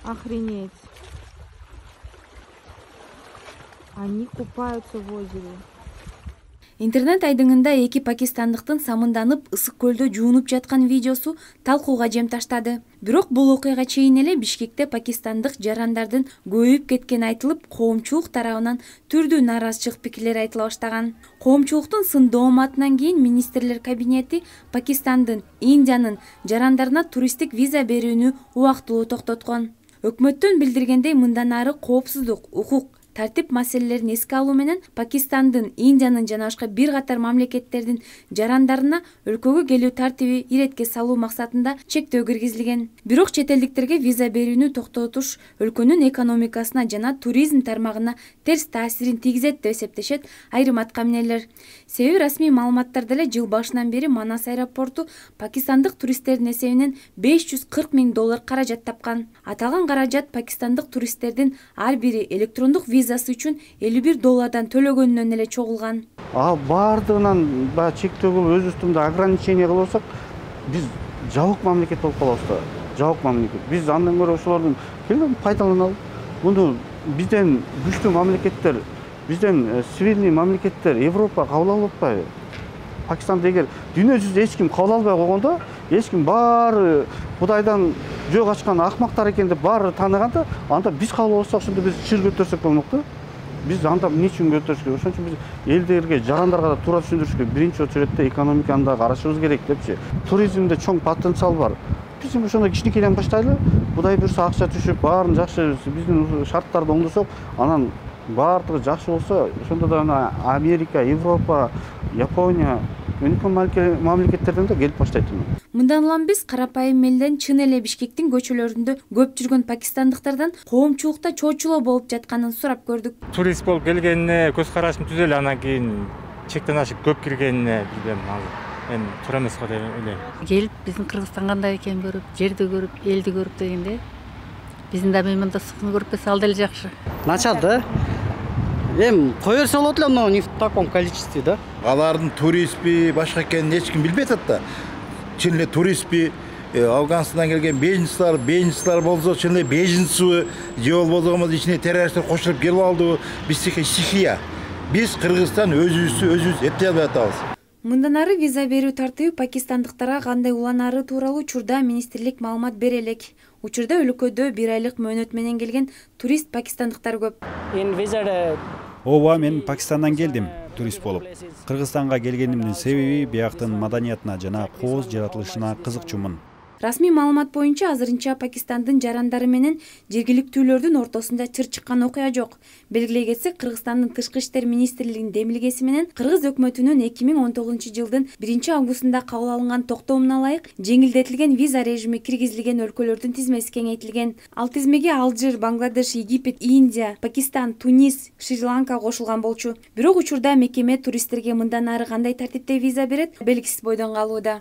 Охренеть. Они купаются в озере. Интернет айдыңында эки пакистандыктын самынданып ысык көлдө жуунуп жаткан видеосу талкууга жем таштады. Бирок бул окуяга чейин эле Бишкекте пакистандык жарандардын көбөйүп кеткени айтылып, коомчулук тарабынан түрдүү нааразычылык пикирлер айтыла баштаган. Коомчулуктун сындоо маатынан кийин министрлер кабинети Пакистандын, Индиянын жарандарына туристтик виза берүүнү убактылуу токтоткон. Өкмөттөн билдиргендей, мындан ары коопсуздук, укук, тартип маселелерин эске алуу менен Пакистандын, Индиянын жана башка бир катар мамлекеттердин жарандарына өлкөгө келүү тартиби иретке салуу максатында чектөө киргизилген. Бирок чет элдиктерге виза берүүнү токтотуш өлкөнүн экономикасына жана туризм тармагына терс таасирин тийгизет деп эсептешет айрым аткаминерлер. Себеби расмий маалыматтарда эле жыл башынан бери Манас аэропорту пакистандык туристтердин эсебинен $540 000 каражат тапкан. Аталган каражат пакистандык туристтердин ар бири электрондук визасы үчүн $51 төлөгөнүнөн эле чогулган. Бардығынан чектөө кылып өз үстүмдө ограничение кылып алсак, биз жабык мамлекет болуп калабыз да. Жабык мамлекет. Биз андан көрө ошолордун келген пайдаланалы. Муну бизден күчтүү мамлекеттер, бизден сильный мамлекеттер Европа кабыл алып атпайбы? Пакистанды эгер дүйнө жүзүндө эч ким кабыл албай койгондо, эч ким баары Кудайдан жөө качкан акмактар экен деп баары тааныганда, анда биз кабыл алсак, ошондо биз шыр көтөрсөк болмок да. Биз анда эмне үчүн көтөрүш керек? Ошон үчүн биз элдерге, жарандарга да туура түшүндүрүш керек. Биринчи очередде экономиканы да карашыбыз керек депчи. Туризмде чоң потенциал бар. Биз ошондо кичинекейден баштайлы. Кудай буйрса акча түшүп, баарын жакшы биздин шарттарды оңдосок, анан баардыгы жакшы болсо, ошондо да Америка, Европа, Япония мамлекеттерден да келип баштайт. Мындан улам биз карапайым элден чын эле Бишкектин көчөлөрүндө көп жүргөн пакистандыктардан коомчулукта чоочулоо болуп жатканын сурап көрдүк. Турист болуп келгенине көз карашым түзөлү, анан кийин чектен ашык көп киргенине билбейм, мен туура эмес го деп ойлойм. Келип биздин Кыргызстан кандай экенин көрүп, жерди көрүп, элди көрүп дегенде биздин да мыймандастыктын көрүп келсе ал деле жакшы. Начал да. Кое берсе болот эле, но не в таком количестве, да? Алардын туризми башка экенин эч ким билбей атат да. Чын эле туризми Афганистандан келген беженцлар болсо, чын эле беженци же болбосо ичине террористтер кошулуп келип алдыбы, биздики стихия. Биз Кыргызстан өзүбүз эптей албай атабыз. Мындан ары виза берүү тартиби пакистандыктарга кандай уланары тууралуу учурда министрлик маалымат бере элек. Учурда өлкөдө 1 айлык мөөнөт менен келген турист пакистандыктар көп. Ооба, мен Пакистандан келдим, турист болуп. Кыргызстанга келгенимдин себеби бияктын маданиятына жана кооз жаратылышына кызыкчумун. Расмий маалымат боюнча азырынча Пакистандын жарандары менен жергиликтүүлөрдүн ортосунда чыр чыккан окуя жок. Белгилей кетсек, Кыргызстандын тышкы иштер министрлигинин демилгеси менен Кыргыз өкмөтүнүн 2019-жылдын 1-августунда кабыл алынган токтомуна ылайык жеңилдетилген виза режими киргизилген өлкөлөрдүн тизмеси кеңейтилген. Ал тизмеге Алжир, Бангладеш, Египет, Индия, Пакистан, Тунис, Шри-Ланка кошулган болчу. Бирок учурда мекеме туристтерге мындан ары кандай тартипте виза берет, белгисиз бойдон калууда.